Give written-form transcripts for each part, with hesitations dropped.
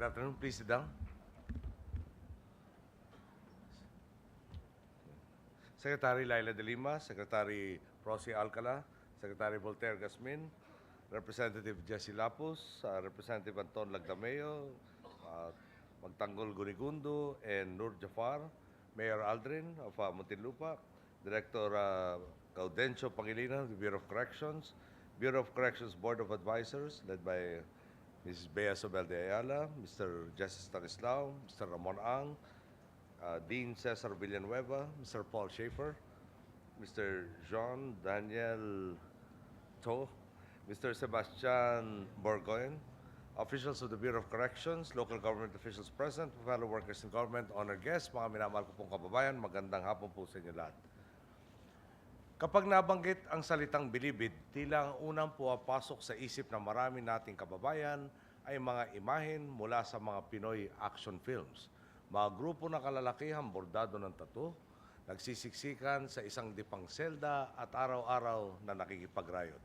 Good afternoon. Please sit down. Secretary Laila de Lima, Secretary Rosie Alcala, Secretary Voltaire Gasmin, Representative Jesse Lapus, Representative Anton Lagdameo, Magtanggol Gunigundo, and Nur Jafar, Mayor Aldrin of Muntinlupa, Director Gaudencio Pangilinan, the Bureau of Corrections Board of Advisors, led by Mrs. Bea Sobel de Ayala, Mr. Justice Stanislao, Mr. Ramon Ang, Dean Cesar Villanueva, Mr. Paul Schaefer, Mr. Jean Daniel To, Mr. Sebastian Borgoyen, officials of the Bureau of Corrections, local government officials present, fellow workers in government, honored guests, mga minamahal ko pong kababayan, magandang hapon po sa inyo lahat. Kapag nabanggit ang salitang bilibid, tila ang unang pumapasok sa isip ng marami nating kababayan ay mga imahen mula sa mga Pinoy action films. Mga grupo ng kalalakihang bordado ng tattoo, nagsisiksikan sa isang dipang selda at araw-araw na nakikipagrayot.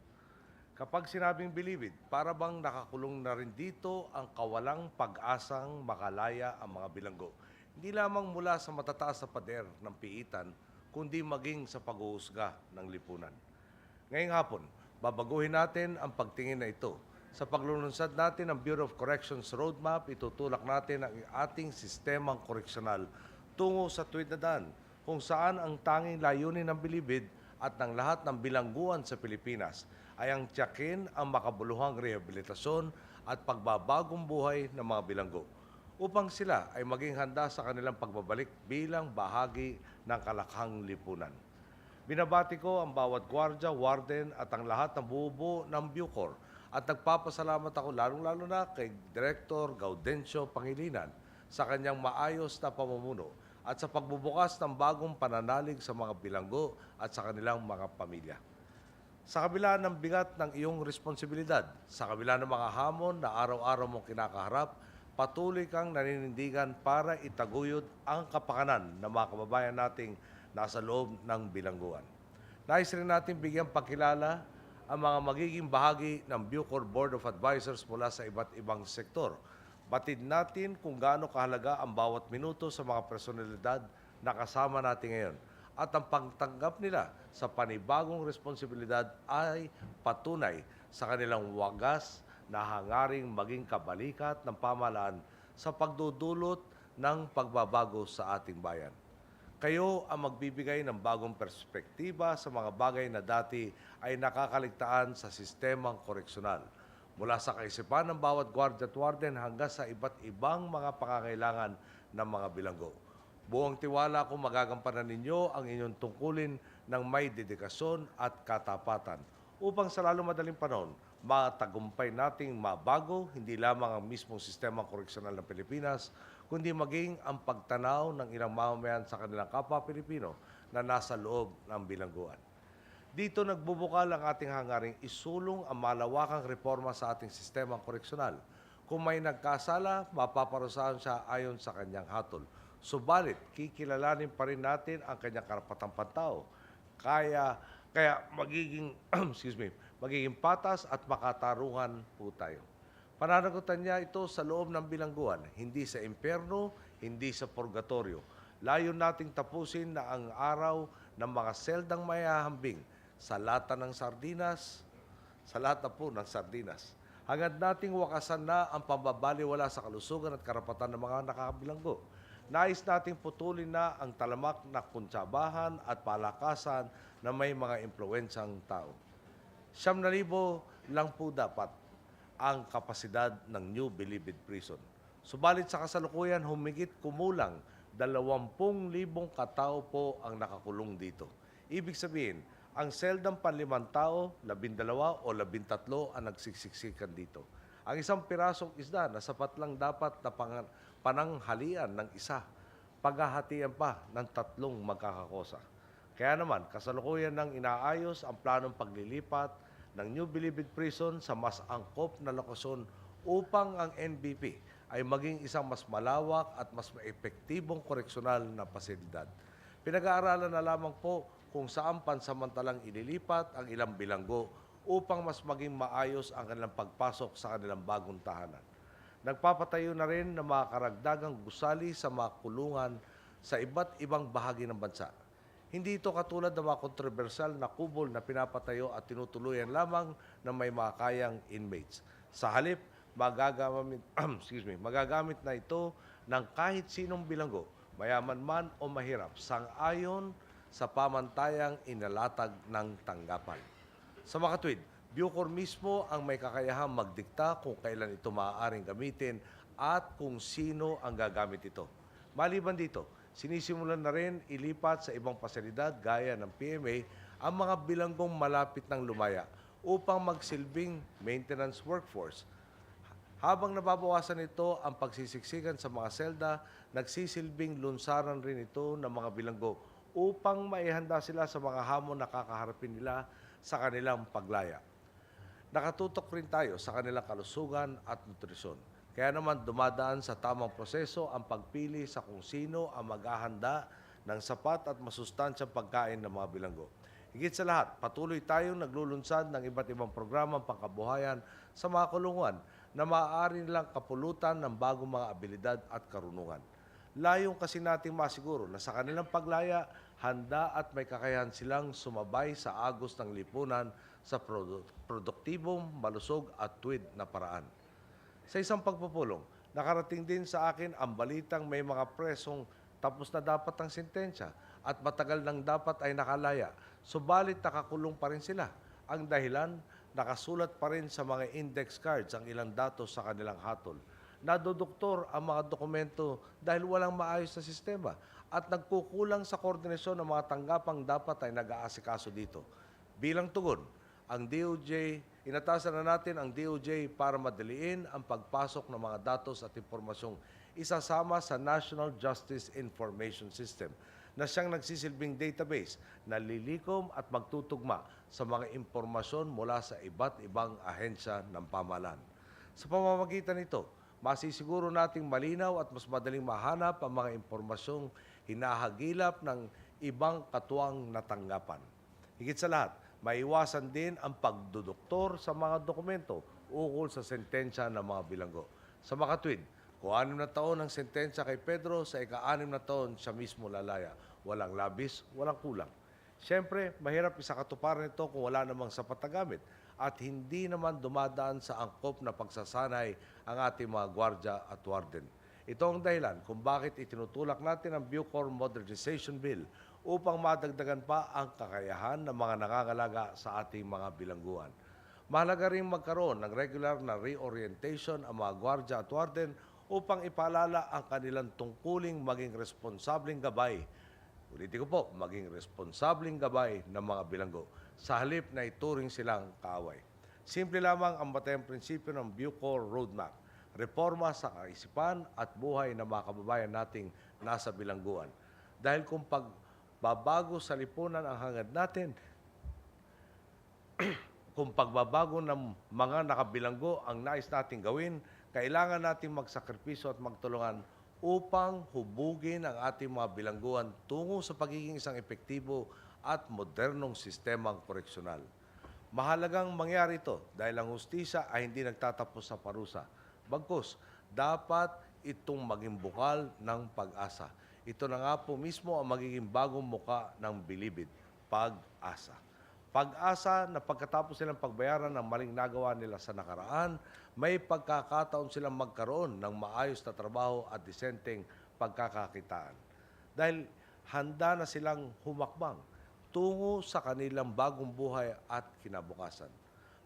Kapag sinabing bilibid, para bang nakakulong na rin dito ang kawalang pag-asang makalaya ang mga bilanggo. Hindi lamang mula sa matataas na pader ng piitan, kundi maging sa paghuhusga ng lipunan. Ngayong hapon, babaguhin natin ang pagtingin na ito. Sa paglulunsad natin ng Bureau of Corrections Roadmap, itutulak natin ang ating sistemang koreksyonal tungo sa tuwid na daan, kung saan ang tanging layunin ng bilibid at ng lahat ng bilangguan sa Pilipinas ay ang tiyakin ang makabuluhang rehabilitasyon at pagbabagong buhay ng mga bilanggo, upang sila ay maging handa sa kanilang pagbabalik bilang bahagi ng kalakhang lipunan. Binabati ko ang bawat gwardya, warden at ang lahat ng bubuo ng Bucor at nagpapasalamat ako lalong-lalo na kay Director Gaudencio Pangilinan sa kanyang maayos na pamumuno at sa pagbubukas ng bagong pananalig sa mga bilanggo at sa kanilang mga pamilya. Sa kabila ng bigat ng iyong responsibilidad, sa kabila ng mga hamon na araw-araw mong kinakaharap, patuloy kang naninindigan para itaguyod ang kapakanan ng mga kababayan nating nasa loob ng bilangguan. Nais rin natin bigyang pakilala ang mga magiging bahagi ng Bucor Board of Advisors mula sa iba't ibang sektor. Batid natin kung gaano kahalaga ang bawat minuto sa mga personalidad na kasama natin ngayon. At ang pagtanggap nila sa panibagong responsibilidad ay patunay sa kanilang wagas na hangaring maging kabalikat ng pamahalaan sa pagdudulot ng pagbabago sa ating bayan. Kayo ang magbibigay ng bagong perspektiba sa mga bagay na dati ay nakakaligtaan sa sistemang koreksyonal, mula sa kaisipan ng bawat gwardiya at warden hanggang sa iba't ibang mga pangangailangan ng mga bilanggo. Buong tiwala ko magagampanan ninyo ang inyong tungkulin ng may dedikasyon at katapatan upang sa lalo madaling panahon, matagumpay nating mabago hindi lamang ang mismong sistemang koreksyonal ng Pilipinas, kundi maging ang pagtanaw ng ilang mamamayan sa kanilang kapwa Pilipino na nasa loob ng bilangguan. Dito nagbubukal ang ating hangaring isulong ang malawakang reforma sa ating sistemang koreksyonal. Kung may nagkasala, mapaparusahan siya ayon sa kanyang hatol. Subalit, kikilalanin pa rin natin ang kanyang karapatang pantao. Kaya magiging, magiging patas at makatarungan po tayo. Pananagutan niya ito sa loob ng bilangguan, hindi sa impyerno, hindi sa purgatorio. Layo nating tapusin na ang araw ng mga seldang mayahambing sa lata ng sardinas, sa lata po ng sardinas. Hangad nating wakasan na ang pambabaliwala sa kalusugan at karapatan ng mga nakakabilanggo. Nais nating putulin na ang talamak na kuntsabahan at palakasan na may mga impluwensyang tao. 9,000 lang po dapat ang kapasidad ng New Bilibid Prison. Subalit sa kasalukuyan, humigit kumulang 20,000 katao po ang nakakulong dito. Ibig sabihin, ang seldang panlimang tao, 12 o 13 ang nagsiksiksikan dito. Ang isang pirasong isda na sapat lang dapat na pananghalian ng isa, paghahatian pa ng 3 magkakakosa. Kaya naman, kasalukuyan nang inaayos ang planong paglilipat ng New Bilibid Prison sa mas angkop na lokasyon upang ang NBP ay maging isang mas malawak at mas maepektibong koreksyonal na pasilidad. Pinag-aaralan na lamang po kung saan pansamantalang ililipat ang ilang bilanggo upang mas maging maayos ang kanilang pagpasok sa kanilang bagong tahanan. Nagpapatayo na rin ng mga karagdagang gusali sa mga kulungan sa iba't ibang bahagi ng bansa. Hindi ito katulad ng mga kontrobersyal na kubol na pinapatayo at tinutuluyan lamang ng may makakayang inmates. Sa halip, magagamit na ito ng kahit sinong bilanggo, mayaman man o mahirap, sang-ayon sa pamantayang inalatag ng tanggapan. Sa makatwid, Bucor mismo ang may kakayahang magdikta kung kailan ito maaaring gamitin at kung sino ang gagamit ito. Maliban dito, sinisimulan na rin ilipat sa ibang pasilidad gaya ng PMA ang mga bilanggong malapit ng lumaya upang magsilbing maintenance workforce. Habang nababawasan ito ang pagsisiksikan sa mga selda, nagsisilbing lunsaran rin ito ng mga bilanggo upang maihanda sila sa mga hamon na kakaharapin nila sa kanilang paglaya. Nakatutok rin tayo sa kanilang kalusugan at nutrisyon. Kaya naman dumadaan sa tamang proseso ang pagpili sa kung sino ang maghahanda ng sapat at masustansyang pagkain ng mga bilanggo. Higit sa lahat, patuloy tayong naglulunsad ng iba't ibang programang pangkabuhayan sa mga kulungan na maaari nilang kapulutan ng bagong mga abilidad at karunungan. Layong kasi nating masiguro na sa kanilang paglaya, handa at may kakayahan silang sumabay sa agos ng lipunan sa produktibong, malusog at tuwid na paraan. Sa isang pagpupulong, nakarating din sa akin ang balitang may mga presong tapos na dapat ang sentensya at matagal nang dapat ay nakalaya, subalit nakakulong pa rin sila. Ang dahilan, nakasulat pa rin sa mga index cards ang ilang datos sa kanilang hatol. Nadodoktor ang mga dokumento dahil walang maayos na sistema at nagkukulang sa koordinasyon ng mga tanggapang dapat ay nag-aasikaso dito. Bilang tugon, ang DOJ, inatasan na natin ang DOJ para madaliin ang pagpasok ng mga datos at impormasyong isasama sa National Justice Information System na siyang nagsisilbing database na lilikom at magtutugma sa mga impormasyon mula sa iba't ibang ahensya ng pamahalaan. Sa pamamagitan nito, masisiguro nating malinaw at mas madaling mahanap ang mga impormasyong hinahagilap ng ibang katuwang na tanggapan. Higit sa lahat, maiwasan din ang pagduduktor sa mga dokumento ukol sa sentensya ng mga bilanggo. Sa makatwid, kung 6 na taon ang sentensya kay Pedro, sa ika-6 na taon siya mismo lalaya. Walang labis, walang kulang. Siyempre, mahirap isakatuparan ito kung wala namang sapat na gamit at hindi naman dumadaan sa angkop na pagsasanay ang ating mga gwardya at warden. Ito ang dahilan kung bakit itinutulak natin ang Bucor Modernization Bill upang madagdagan pa ang kakayahan ng mga nangangalaga sa ating mga bilangguan. Mahalaga rin magkaroon ng regular na reorientation ang mga gwardya at warden upang ipaalala ang kanilang tungkuling maging responsableng gabay. Ulitin ko po, maging responsableng gabay ng mga bilanggo sa halip na ituring silang kaaway. Simple lamang ang batayang prinsipyo ng Bucor Roadmap, reforma sa kaisipan at buhay ng mga kababayan nating nasa bilangguan. Dahil kung pagbabago sa lipunan ang hangad natin, kung pagbabago ng mga nakabilanggo ang nais nating gawin, kailangan nating magsakripisyo at magtulungan upang hubugin ang ating mga bilangguan tungo sa pagiging isang epektibo at modernong sistemang koreksyonal. Mahalagang mangyari ito dahil ang hustisya ay hindi nagtatapos sa parusa. Bagkus, dapat itong maging bukal ng pag-asa. Ito na nga po mismo ang magiging bagong muka ng bilibid, pag-asa. Pag-asa na pagkatapos silang pagbayaran ng maling nagawa nila sa nakaraan, may pagkakataon silang magkaroon ng maayos na trabaho at disenteng pagkakakitaan. Dahil handa na silang humakbang tungo sa kanilang bagong buhay at kinabukasan.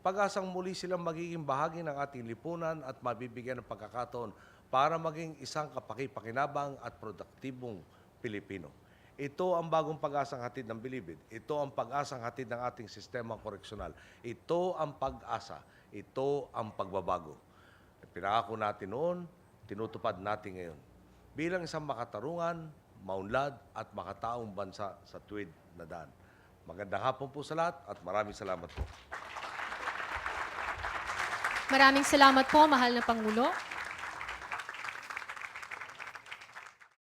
Pag-asang muli silang magiging bahagi ng ating lipunan at mabibigyan ng pagkakataon para maging isang kapaki-pakinabang at produktibong Pilipino. Ito ang bagong pag-asang hatid ng bilibid. Ito ang pag-asang hatid ng ating sistema koreksyonal. Ito ang pag-asa. Ito ang pagbabago. Pinangako natin noon, tinutupad natin ngayon. Bilang isang makatarungan, maunlad at makataong bansa sa tuwid na daan. Magandang hapon po sa lahat at maraming salamat po. Maraming salamat po, mahal na Pangulo.